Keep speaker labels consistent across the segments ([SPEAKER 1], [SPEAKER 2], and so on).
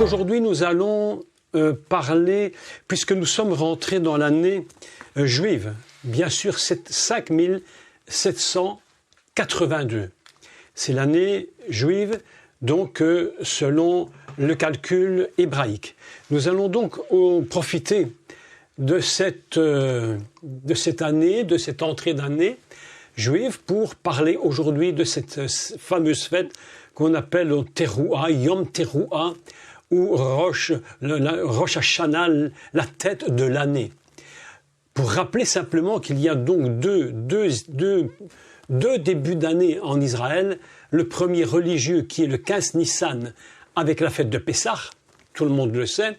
[SPEAKER 1] aujourd'hui, nous allons parler, puisque nous sommes rentrés dans l'année juive, bien sûr, 5782. C'est l'année juive, donc selon le calcul hébraïque. Nous allons donc profiter de cette année, de cette entrée d'année juive, pour parler aujourd'hui de cette fameuse fête qu'on appelle Teruah, Yom Teruah, ou Rosh Hashanah, la tête de l'année. Pour rappeler simplement qu'il y a donc deux débuts d'année en Israël. Le premier religieux qui est le 15 Nissan avec la fête de Pessah, tout le monde le sait.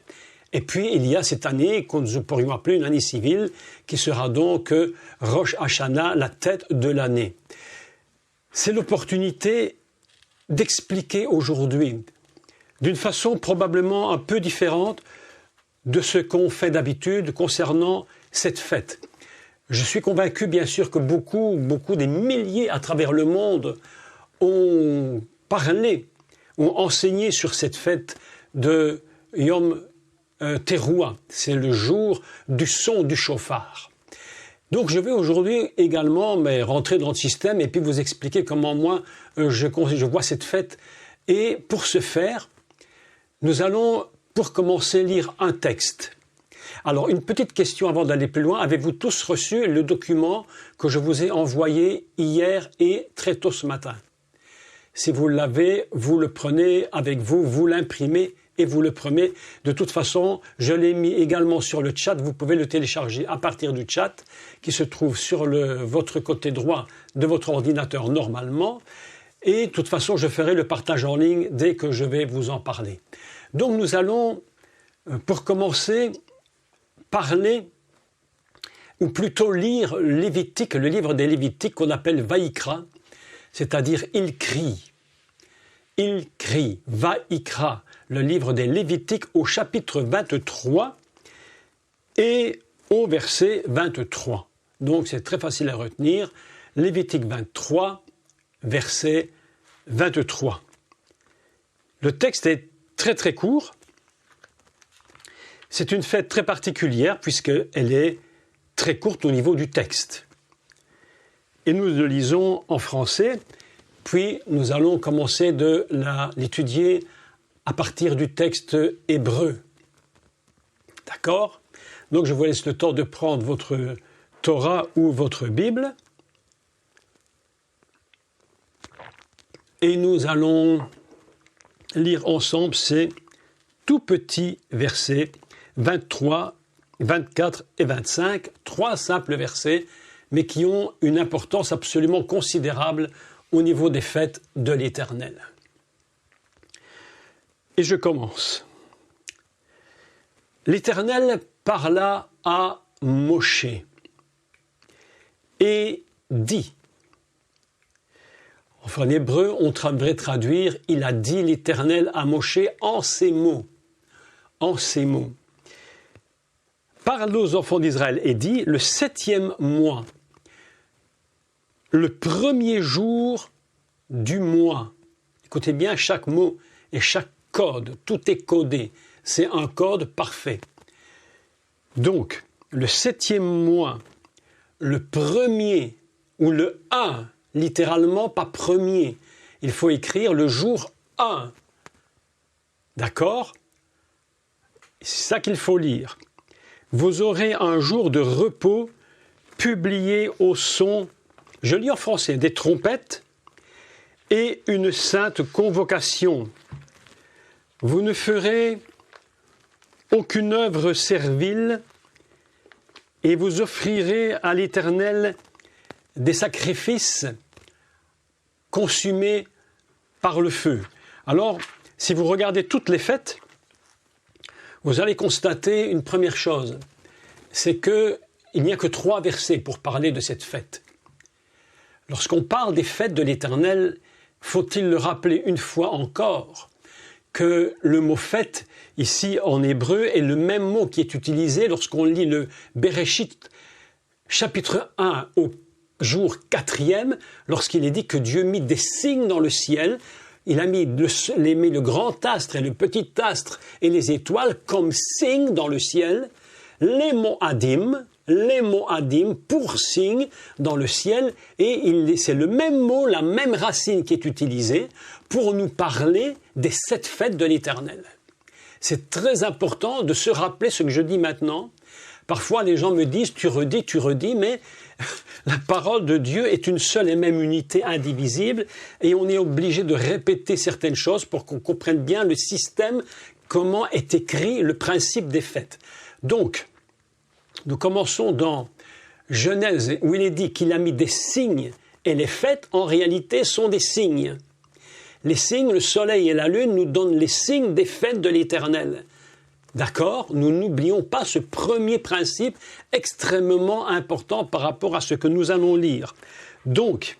[SPEAKER 1] Et puis il y a cette année qu'on nous pourrions appeler une année civile qui sera donc Rosh Hashanah, la tête de l'année. C'est l'opportunité d'expliquer aujourd'hui, d'une façon probablement un peu différente de ce qu'on fait d'habitude concernant cette fête. Je suis convaincu, bien sûr, que beaucoup des milliers à travers le monde ont parlé, ont enseigné sur cette fête de Yom Teruah. C'est le jour du son du chauffard. Donc je vais aujourd'hui également rentrer dans le système et puis vous expliquer comment moi je vois cette fête. Et pour ce faire, nous allons, pour commencer, lire un texte. Alors, une petite question avant d'aller plus loin. Avez-vous tous reçu le document que je vous ai envoyé hier et très tôt ce matin? Si vous l'avez, vous le prenez avec vous, vous l'imprimez et vous le prenez. De toute façon, je l'ai mis également sur le chat. Vous pouvez le télécharger à partir du chat qui se trouve sur votre côté droit de votre ordinateur normalement. Et de toute façon, je ferai le partage en ligne dès que je vais vous en parler. Donc nous allons, pour commencer, parler, ou plutôt lire Lévitique, le livre des Lévitiques qu'on appelle Vaïkra, c'est-à-dire il crie, Vaïkra, le livre des Lévitiques au chapitre 23 et au verset 23. Donc c'est très facile à retenir, Lévitique 23, verset 23. Le texte est très très court. C'est une fête très particulière puisqu'elle est très courte au niveau du texte. Et nous le lisons en français, puis nous allons commencer de l'étudier à partir du texte hébreu. D'accord? Donc je vous laisse le temps de prendre votre Torah ou votre Bible. Et nous allons lire ensemble ces tout petits versets 23, 24 et 25, 3 simples versets, mais qui ont une importance absolument considérable au niveau des fêtes de l'Éternel. Et je commence. L'Éternel parla à Moshe et dit. Enfin, en hébreu, on devrait traduire « Il a dit l'Éternel à Moshe en ces mots. » En ces mots. Parle aux enfants d'Israël et dit « Le 7e mois, le 1er jour du mois. » Écoutez bien chaque mot et chaque code. Tout est codé. C'est un code parfait. Donc, le 7e mois, le 1er ou le 1, littéralement, pas premier. Il faut écrire le jour 1. D'accord? C'est ça qu'il faut lire. Vous aurez un jour de repos publié au son, je lis en français, des trompettes et une sainte convocation. Vous ne ferez aucune œuvre servile et vous offrirez à l'Éternel des sacrifices consumés par le feu. Alors, si vous regardez toutes les fêtes, vous allez constater une première chose, c'est qu'il n'y a que 3 versets pour parler de cette fête. Lorsqu'on parle des fêtes de l'Éternel, faut-il le rappeler une fois encore que le mot fête, ici en hébreu, est le même mot qui est utilisé lorsqu'on lit le Bereshit, chapitre 1, au jour 4e, lorsqu'il est dit que Dieu mit des signes dans le ciel. il a mis le grand astre et le petit astre et les étoiles comme signes dans le ciel, les Moadim pour signe dans le ciel, et c'est le même mot, la même racine qui est utilisée pour nous parler des 7 fêtes de l'Éternel. C'est très important de se rappeler ce que je dis maintenant. Parfois, les gens me disent, tu redis, mais la parole de Dieu est une seule et même unité indivisible, et on est obligé de répéter certaines choses pour qu'on comprenne bien le système, comment est écrit le principe des fêtes. Donc, nous commençons dans Genèse, où il est dit qu'il a mis des signes, et les fêtes, en réalité, sont des signes. Les signes, le soleil et la lune nous donnent les signes des fêtes de l'Éternel. D'accord ? Nous n'oublions pas ce premier principe extrêmement important par rapport à ce que nous allons lire. Donc,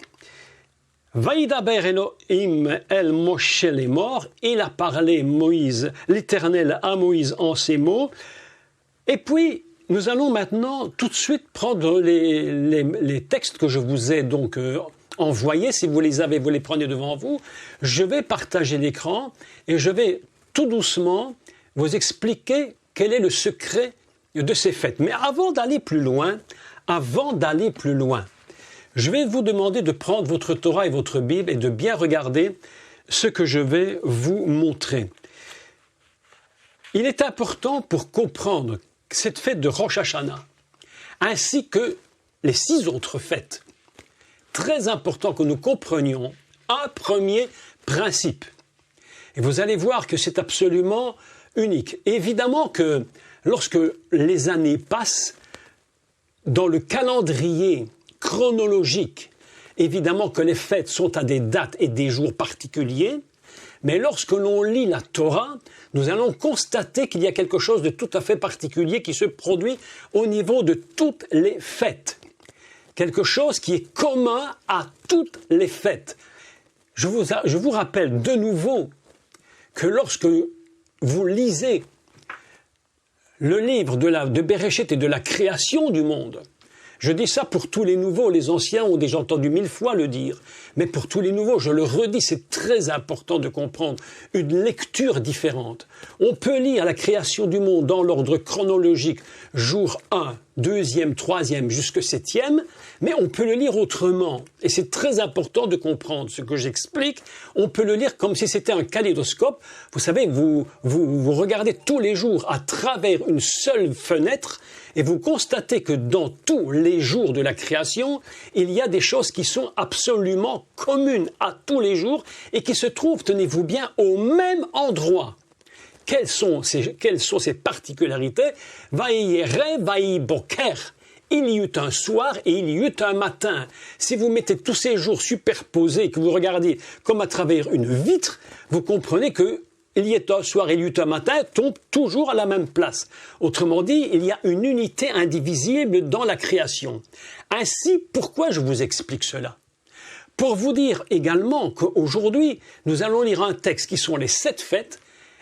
[SPEAKER 1] Vaïdaber Elohim el Moshe lemor, il a parlé l'Éternel à Moïse en ces mots. Et puis, nous allons maintenant tout de suite prendre les textes que je vous ai donc envoyés. Si vous les avez, vous les prenez devant vous. Je vais partager l'écran et je vais tout doucement vous expliquer quel est le secret de ces fêtes. Mais avant d'aller plus loin, je vais vous demander de prendre votre Torah et votre Bible et de bien regarder ce que je vais vous montrer. Il est important pour comprendre cette fête de Rosh Hashanah, ainsi que les 6 autres fêtes, très important que nous comprenions un premier principe. Et vous allez voir que c'est absolument unique. Évidemment que lorsque les années passent, dans le calendrier chronologique, évidemment que les fêtes sont à des dates et des jours particuliers, mais lorsque l'on lit la Torah, nous allons constater qu'il y a quelque chose de tout à fait particulier qui se produit au niveau de toutes les fêtes. Quelque chose qui est commun à toutes les fêtes. Je vous rappelle de nouveau que lorsque vous lisez le livre de Bereshit et de la création du monde, je dis ça pour tous les nouveaux, les anciens ont déjà entendu 1000 fois le dire, mais pour tous les nouveaux, je le redis, c'est très important de comprendre une lecture différente. On peut lire la création du monde dans l'ordre chronologique, jour 1, 2e, 3e, jusqu'au 7e, mais on peut le lire autrement. Et c'est très important de comprendre ce que j'explique. On peut le lire comme si c'était un kaléidoscope. Vous savez, vous regardez tous les jours à travers une seule fenêtre et vous constatez que dans tous les jours de la création, il y a des choses qui sont absolument communes à tous les jours et qui se trouvent, tenez-vous bien, au même endroit. Quelles sont ces particularités ? Vaïyere, vaïboker. Il y eut un soir et il y eut un matin. Si vous mettez tous ces jours superposés et que vous regardez comme à travers une vitre, vous comprenez que il y a un soir et il y eut un matin tombe toujours à la même place. Autrement dit, il y a une unité indivisible dans la création. Ainsi, pourquoi je vous explique cela ? Pour vous dire également qu'aujourd'hui, nous allons lire un texte qui sont les 7 fêtes.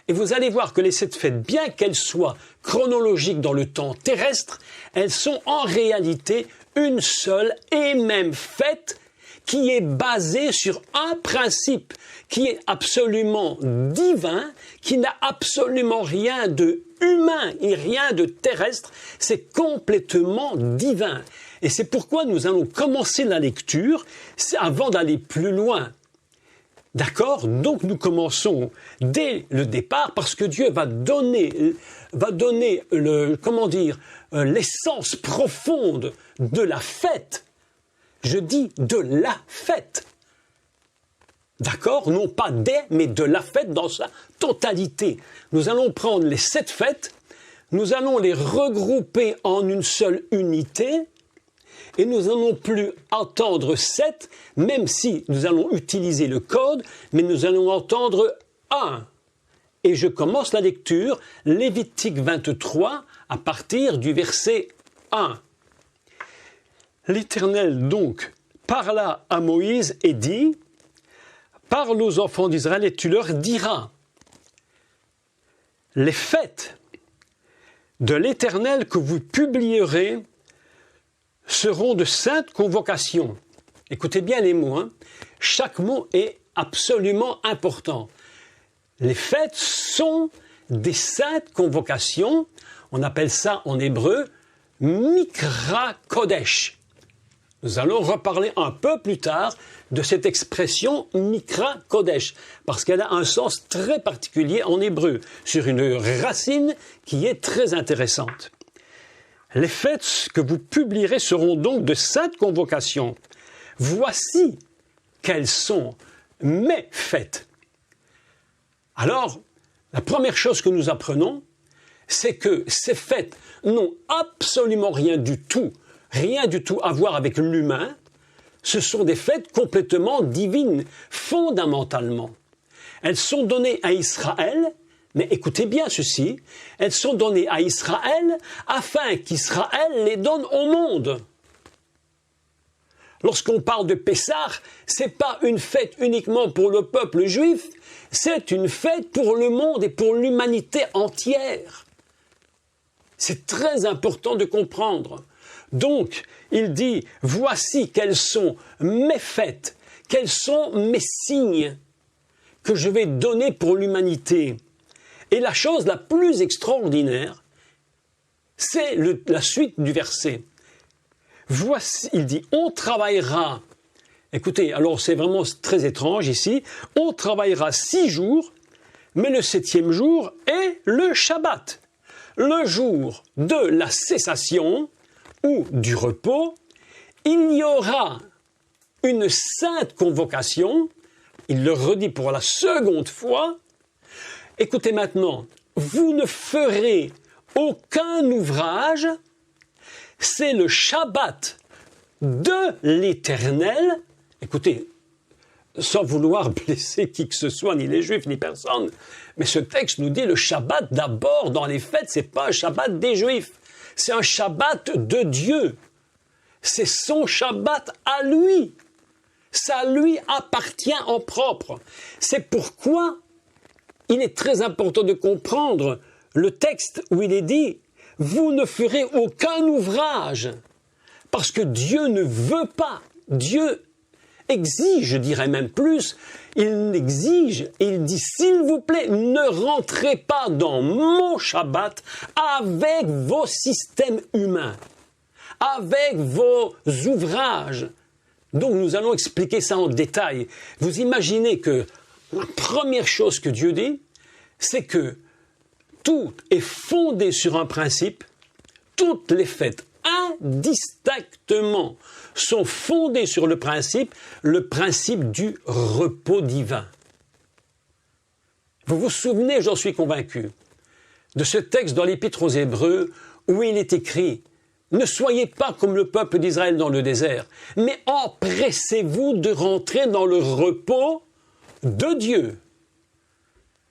[SPEAKER 1] Et vous allez voir que les 7 fêtes, bien qu'elles soient chronologiques dans le temps terrestre, elles sont en réalité une seule et même fête qui est basée sur un principe qui est absolument divin, qui n'a absolument rien de humain et rien de terrestre, c'est complètement divin. Et c'est pourquoi nous allons commencer la lecture avant d'aller plus loin. D'accord ? Donc nous commençons dès le départ parce que Dieu va donner l'essence profonde de la fête. Je dis de la fête. D'accord ? Non pas des, mais de la fête dans sa totalité. Nous allons prendre les 7 fêtes, nous allons les regrouper en une seule unité. Et nous n'allons plus entendre 7, même si nous allons utiliser le code, mais nous allons entendre 1. Et je commence la lecture, Lévitique 23, à partir du verset 1. L'Éternel donc parla à Moïse et dit, « Parle aux enfants d'Israël et tu leur diras, les fêtes de l'Éternel que vous publierez seront de saintes convocations. » Écoutez bien les mots. Chaque mot est absolument important. Les fêtes sont des saintes convocations, on appelle ça en hébreu Mikra Kodesh. Nous allons reparler un peu plus tard de cette expression Mikra Kodesh, parce qu'elle a un sens très particulier en hébreu, sur une racine qui est très intéressante. Les fêtes que vous publierez seront donc de saintes convocations. Voici quelles sont mes fêtes. Alors, la première chose que nous apprenons, c'est que ces fêtes n'ont absolument rien du tout à voir avec l'humain. Ce sont des fêtes complètement divines, fondamentalement. Elles sont données à Israël, mais écoutez bien ceci, elles sont données à Israël afin qu'Israël les donne au monde. Lorsqu'on parle de Pessah, c'est pas une fête uniquement pour le peuple juif, c'est une fête pour le monde et pour l'humanité entière. C'est très important de comprendre. Donc, il dit, voici quelles sont mes fêtes, quels sont mes signes que je vais donner pour l'humanité. Et la chose la plus extraordinaire, c'est la suite du verset. Voici, il dit, on travaillera. Écoutez, alors c'est vraiment très étrange ici. On travaillera 6 jours, mais le 7e jour est le Shabbat. Le jour de la cessation ou du repos, il y aura une sainte convocation. Il le redit pour la seconde fois. Écoutez maintenant, vous ne ferez aucun ouvrage, c'est le Shabbat de l'Éternel. Écoutez, sans vouloir blesser qui que ce soit, ni les Juifs, ni personne, mais ce texte nous dit le Shabbat d'abord dans les fêtes, c'est pas un Shabbat des Juifs, c'est un Shabbat de Dieu. C'est son Shabbat à lui. Ça lui appartient en propre. C'est pourquoi il est très important de comprendre le texte où il est dit « Vous ne ferez aucun ouvrage » parce que Dieu ne veut pas. Dieu exige, je dirais même plus, il exige et il dit « S'il vous plaît, ne rentrez pas dans mon Shabbat avec vos systèmes humains, avec vos ouvrages. » Donc nous allons expliquer ça en détail. Vous imaginez que la première chose que Dieu dit, c'est que tout est fondé sur un principe. Toutes les fêtes, indistinctement, sont fondées sur le principe du repos divin. Vous vous souvenez, j'en suis convaincu, de ce texte dans l'Épître aux Hébreux où il est écrit « Ne soyez pas comme le peuple d'Israël dans le désert, mais empressez-vous de rentrer dans le repos de Dieu. »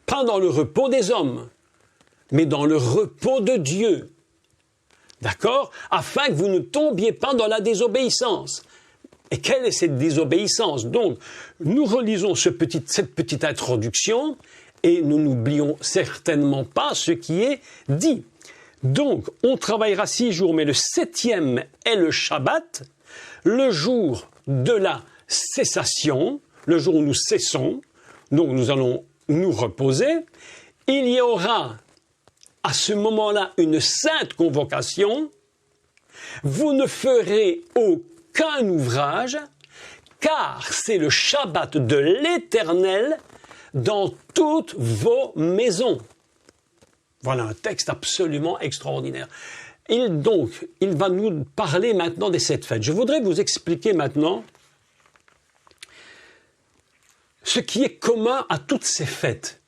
[SPEAKER 1] Pas dans le repos des hommes, mais dans le repos de Dieu. D'accord ? Afin que vous ne tombiez pas dans la désobéissance. Et quelle est cette désobéissance ? Donc, nous relisons cette petite introduction et nous n'oublions certainement pas ce qui est dit. Donc, on travaillera 6 jours, mais le 7e est le Shabbat, le jour de la cessation, le jour où nous cessons, donc nous allons nous reposer. Il y aura à ce moment-là une sainte convocation. Vous ne ferez aucun ouvrage, car c'est le Shabbat de l'Éternel dans toutes vos maisons. Voilà un texte absolument extraordinaire. Il va nous parler maintenant des 7 fêtes. Je voudrais vous expliquer maintenant ce qui est commun à toutes ces fêtes.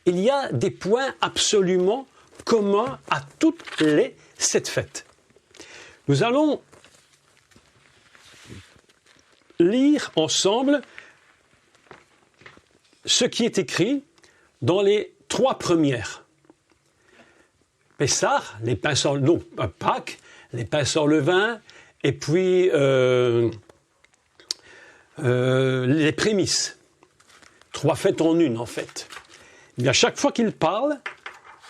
[SPEAKER 1] Il y a des points absolument communs à toutes les 7 fêtes. Nous allons lire ensemble ce qui est écrit dans les 3 premières. Pessah, les pains sans Pâques, les pains sans levain, et puis les prémices. 3 fêtes en une, en fait. Et bien, chaque fois qu'il parle,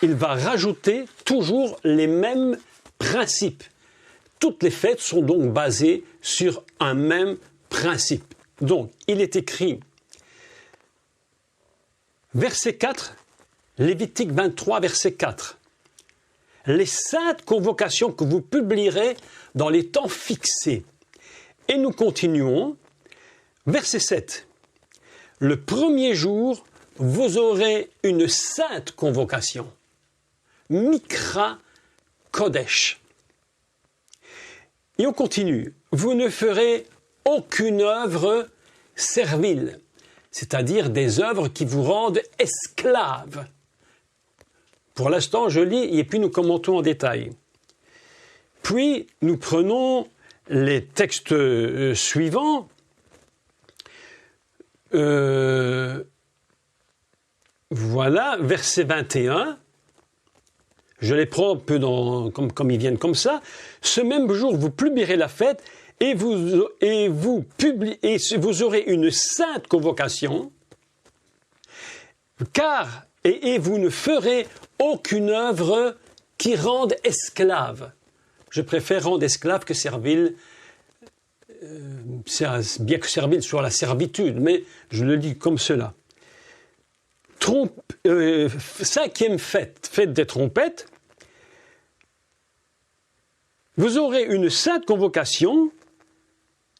[SPEAKER 1] il va rajouter toujours les mêmes principes. Toutes les fêtes sont donc basées sur un même principe. Donc, il est écrit Verset 4, Lévitique 23, verset 4. Les saintes convocations que vous publierez dans les temps fixés. Et nous continuons. Verset 7. Le premier jour, vous aurez une sainte convocation. Mikra Kodesh. Et on continue. Vous ne ferez aucune œuvre servile, c'est-à-dire des œuvres qui vous rendent esclaves. Pour l'instant, je lis et puis nous commentons en détail. Puis, nous prenons les textes suivants. Voilà, verset 21. Je les prends un peu comme ils viennent comme ça. Ce même jour, vous publierez la fête et vous aurez une sainte convocation, car et vous ne ferez aucune œuvre qui rende esclave. Je préfère rendre esclave que servile, bien que servile soit la servitude, mais je le dis comme cela. Cinquième fête des trompettes. Vous aurez une sainte convocation,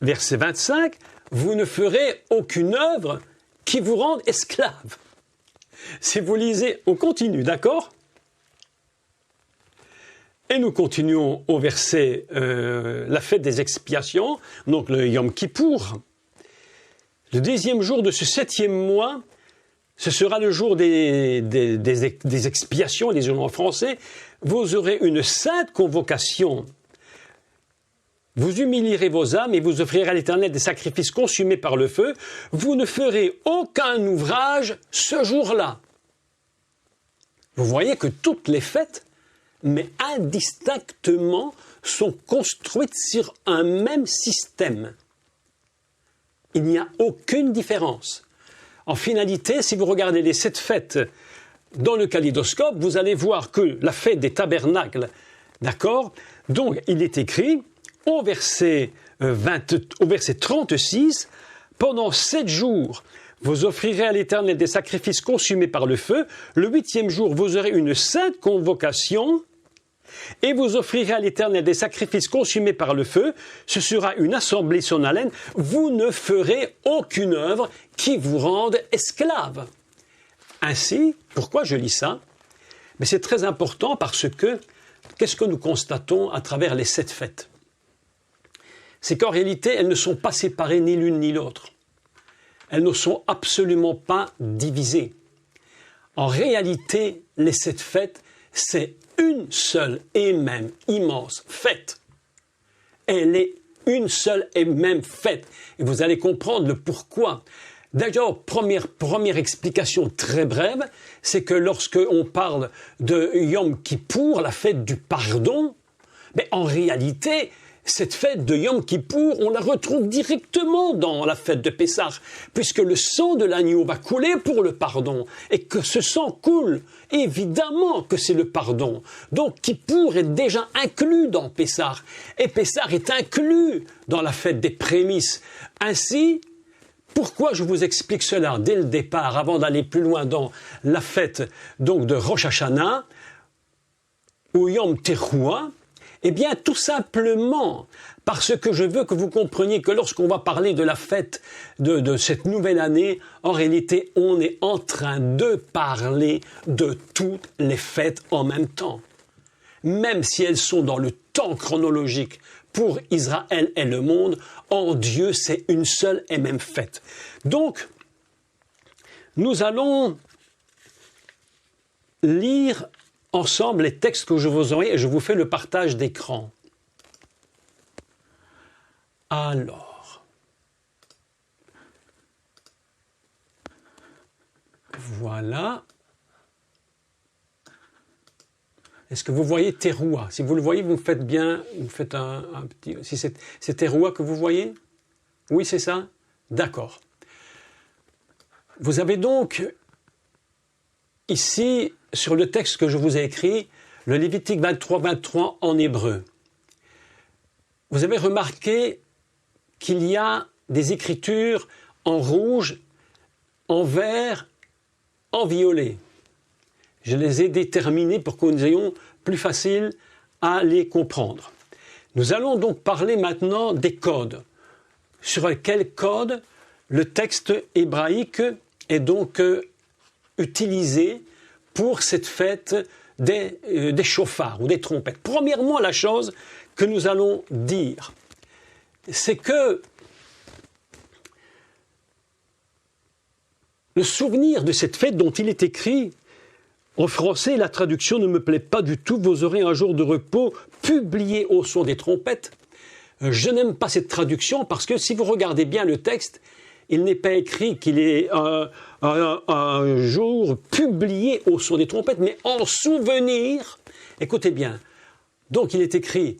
[SPEAKER 1] verset 25, vous ne ferez aucune œuvre qui vous rende esclave. Si vous lisez, on continue, d'accord? Et nous continuons au verset, la fête des expiations, donc le Yom Kippour. Le 10e jour de ce 7e mois, ce sera le jour des expiations, disons en français. Vous aurez une sainte convocation. Vous humilierez vos âmes et vous offrirez à l'Éternel des sacrifices consumés par le feu. Vous ne ferez aucun ouvrage ce jour-là. Vous voyez que toutes les fêtes, mais indistinctement, sont construites sur un même système. Il n'y a aucune différence. En finalité, si vous regardez les 7 fêtes dans le kaléidoscope, vous allez voir que la fête des tabernacles, d'accord? Donc, il est écrit au verset 36, pendant 7 jours, vous offrirez à l'Éternel des sacrifices consumés par le feu. Le 8e jour, vous aurez une sainte convocation et vous offrirez à l'Éternel des sacrifices consumés par le feu. Ce sera une assemblée solennelle. Vous ne ferez aucune œuvre qui vous rende esclave. Ainsi, pourquoi je lis ça? Mais c'est très important parce que, qu'est-ce que nous constatons à travers les 7 fêtes? C'est qu'en réalité, elles ne sont pas séparées ni l'une ni l'autre. Elles ne sont absolument pas divisées. En réalité, les 7 fêtes, c'est une seule et même immense fête. Elle est une seule et même fête. Et vous allez comprendre le pourquoi. D'ailleurs, première explication très brève, c'est que lorsque on parle de Yom Kippour, la fête du pardon, mais en réalité, cette fête de Yom Kippour, on la retrouve directement dans la fête de Pessah, puisque le sang de l'agneau va couler pour le pardon, et que ce sang coule, évidemment que c'est le pardon. Donc Kippour est déjà inclus dans Pessah, et Pessah est inclus dans la fête des prémices. Ainsi, pourquoi je vous explique cela dès le départ, avant d'aller plus loin dans la fête donc de Rosh Hashanah, ou Yom Teruah? Eh bien, tout simplement parce que je veux que vous compreniez que lorsqu'on va parler de la fête de cette nouvelle année, en réalité, on est en train de parler de toutes les fêtes en même temps. Même si elles sont dans le temps chronologique pour Israël et le monde, en Dieu, c'est une seule et même fête. Donc, nous allons lire ensemble les textes que je vous envoie et je vous fais le partage d'écran. Alors, voilà. Est-ce que vous voyez Teruah? Si vous le voyez, vous me faites bien, vous faites un petit... Si c'est Teruah que vous voyez? Oui, c'est ça? D'accord. Vous avez donc ici, sur le texte que je vous ai écrit, le Lévitique 23 en hébreu. Vous avez remarqué qu'il y a des écritures en rouge, en vert en violet. Je les ai déterminés pour que nous ayons plus facile à les comprendre. Nous allons donc parler maintenant des codes. Sur quels codes le texte hébraïque est donc utilisé pour cette fête des chauffards ou des trompettes. Premièrement, la chose que nous allons dire, c'est que le souvenir de cette fête dont il est écrit, en français, la traduction ne me plaît pas du tout, vous aurez un jour de repos publié au son des trompettes. Je n'aime pas cette traduction parce que si vous regardez bien le texte, il n'est pas écrit qu'il est un jour publié au son des trompettes, mais en souvenir, écoutez bien, donc il est écrit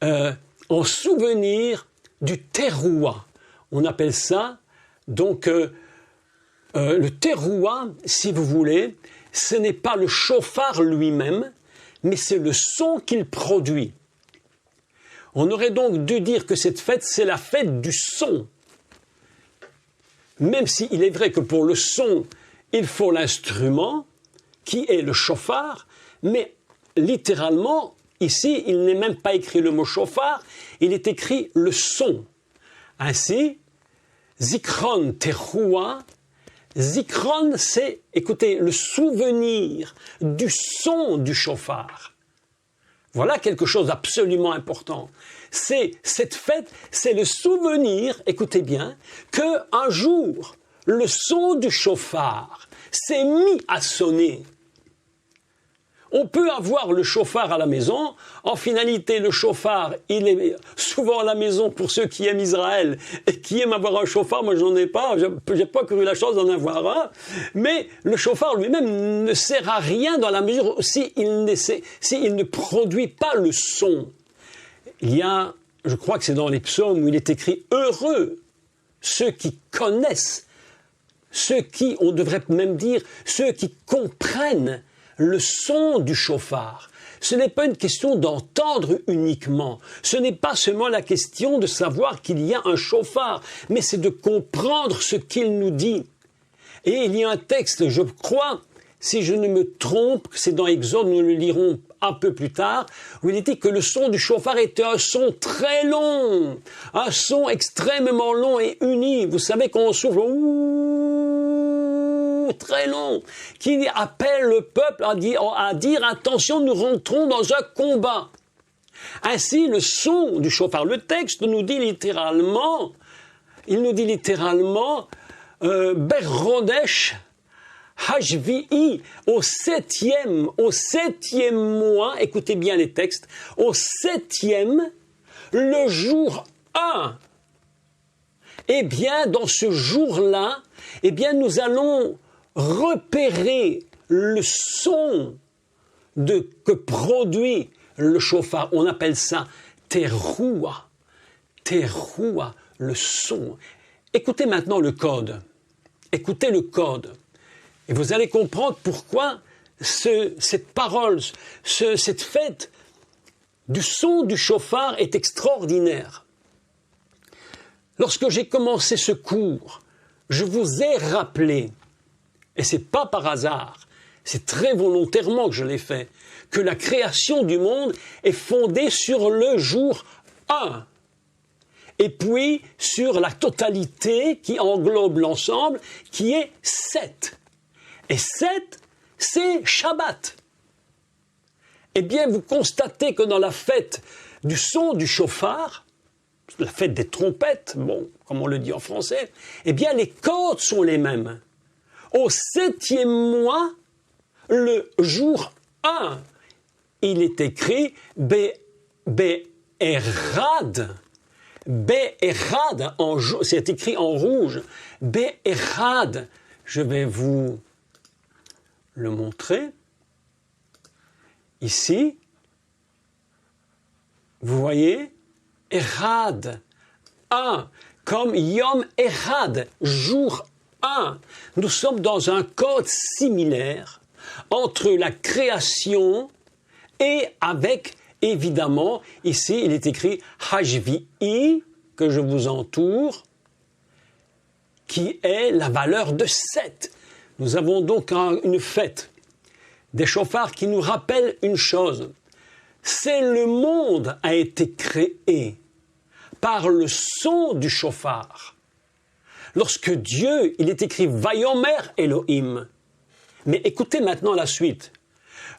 [SPEAKER 1] en souvenir du terouah. On appelle ça, donc, le terouah, si vous voulez, ce n'est pas le chauffard lui-même, mais c'est le son qu'il produit. On aurait donc dû dire que cette fête, c'est la fête du son. Même s'il est vrai que pour le son, il faut l'instrument, qui est le chauffard, mais littéralement, ici, il n'est même pas écrit le mot chauffard, il est écrit le son. Ainsi, Zikron Terouah, Zikron, c'est, écoutez, le souvenir du son du chauffard. Voilà quelque chose d'absolument important. C'est cette fête, c'est le souvenir, écoutez bien, qu'un jour, le son du chauffard s'est mis à sonner. On peut avoir le chauffard à la maison. En finalité, le chauffard, il est souvent à la maison pour ceux qui aiment Israël et qui aiment avoir un chauffard. Moi, j'en ai pas. J'ai pas eu la chance d'en avoir un. Mais le chauffard lui-même ne sert à rien dans la mesure s'il ne produit pas le son. Il y a, je crois que c'est dans les psaumes où il est écrit « Heureux ceux qui connaissent, ceux qui, on devrait même dire, ceux qui comprennent le son du chauffard. » Ce n'est pas une question d'entendre uniquement. Ce n'est pas seulement la question de savoir qu'il y a un chauffard, mais c'est de comprendre ce qu'il nous dit. Et il y a un texte, je crois, si je ne me trompe, c'est dans Exode, nous le lirons un peu plus tard, où il est dit que le son du chauffard était un son très long, un son extrêmement long et uni. Vous savez qu'on souffle très long, qui appelle le peuple à dire attention, nous rentrons dans un combat. Ainsi, le son du chauffard, le texte nous dit littéralement, Berrodesh Hashvi'i, au septième mois, écoutez bien les textes, au septième, le jour 1. Eh bien, dans ce jour-là, eh bien, nous allons repérer le son que produit le chauffard. On appelle ça terouah. Terouah, le son. Écoutez maintenant le code. Écoutez le code. Et vous allez comprendre pourquoi cette parole, cette fête du son du chauffard est extraordinaire. Lorsque j'ai commencé ce cours, je vous ai rappelé, et c'est pas par hasard, c'est très volontairement que je l'ai fait, que la création du monde est fondée sur le jour 1. Et puis sur la totalité qui englobe l'ensemble, qui est 7. Et 7, c'est Shabbat. Eh bien, vous constatez que dans la fête du son du chauffard, la fête des trompettes, bon, comme on le dit en français, eh bien, les codes sont les mêmes. Au 7e mois, le jour 1, il est écrit Be'erad. Be'erad, c'est écrit en rouge. Be'erad, je vais vous le montrer. Ici, vous voyez, Erad, 1, comme Yom Erad, jour 1. Nous sommes dans un code similaire entre la création et avec, évidemment, ici il est écrit Hashvi'i, que je vous entoure, qui est la valeur de 7. Nous avons donc une fête des chauffards qui nous rappelle une chose. C'est le monde a été créé par le son du chauffard. Lorsque Dieu, il est écrit « Vayomer Elohim ». Mais écoutez maintenant la suite.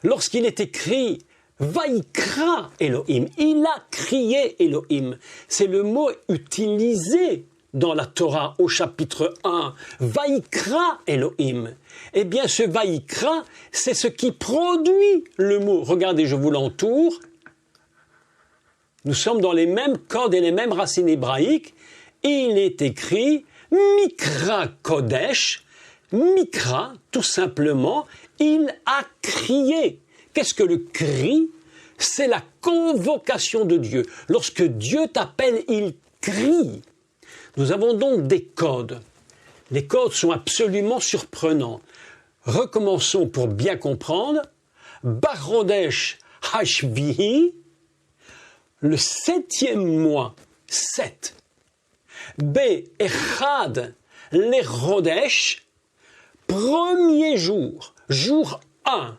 [SPEAKER 1] Lorsqu'il est écrit « Vaikra Elohim », il a crié Elohim. C'est le mot utilisé dans la Torah au chapitre 1. « Vaikra Elohim ». Eh bien, ce « Vaikra », c'est ce qui produit le mot. Regardez, je vous l'entoure. Nous sommes dans les mêmes codes et les mêmes racines hébraïques. Il est écrit Mikra Kodesh. Mikra, tout simplement, il a crié. Qu'est-ce que le cri? C'est la convocation de Dieu. Lorsque Dieu t'appelle, il crie. Nous avons donc des codes. Les codes sont absolument surprenants. Recommençons pour bien comprendre. Barodesh Hashvihi, le 7e mois, 7. Echad Lerodesh, premier jour, jour 1.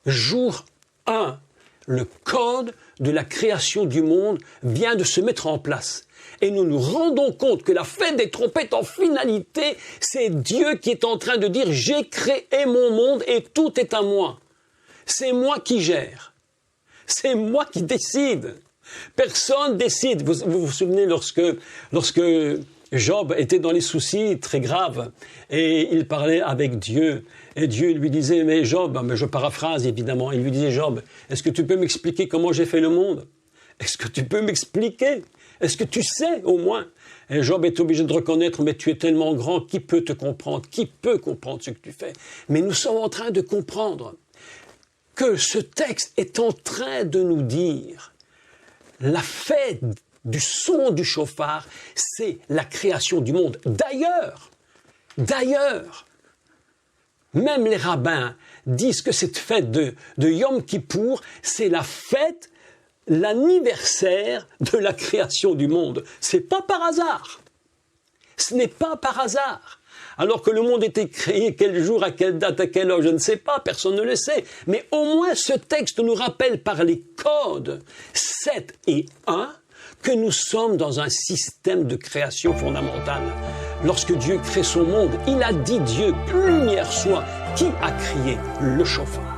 [SPEAKER 1] Jour 1. Le code de la création du monde vient de se mettre en place. Et nous nous rendons compte que la fête des trompettes, en finalité, c'est Dieu qui est en train de dire « J'ai créé mon monde et tout est à moi. C'est moi qui gère. C'est moi qui décide. Personne décide. » Vous vous souvenez lorsque Job était dans les soucis très graves et il parlait avec Dieu. Et Dieu lui disait « Mais Job, mais je paraphrase évidemment, il lui disait « Job, est-ce que tu peux m'expliquer comment j'ai fait le monde? Est-ce que tu peux m'expliquer? Est-ce que tu sais au moins ?» Et Job est obligé de reconnaître « Mais tu es tellement grand, qui peut te comprendre? Qui peut comprendre ce que tu fais ?» Mais nous sommes en train de comprendre que ce texte est en train de nous dire la fête du son du chauffard, c'est la création du monde. D'ailleurs, même les rabbins disent que cette fête de Yom Kippour, c'est la fête, l'anniversaire de la création du monde. C'est pas par hasard. Ce n'est pas par hasard. Alors que le monde était créé, quel jour, à quelle date, à quelle heure, je ne sais pas, personne ne le sait. Mais au moins ce texte nous rappelle par les codes 7 et 1 que nous sommes dans un système de création fondamentale. Lorsque Dieu crée son monde, il a dit Dieu, lumière soit, qui a crié le chauffard.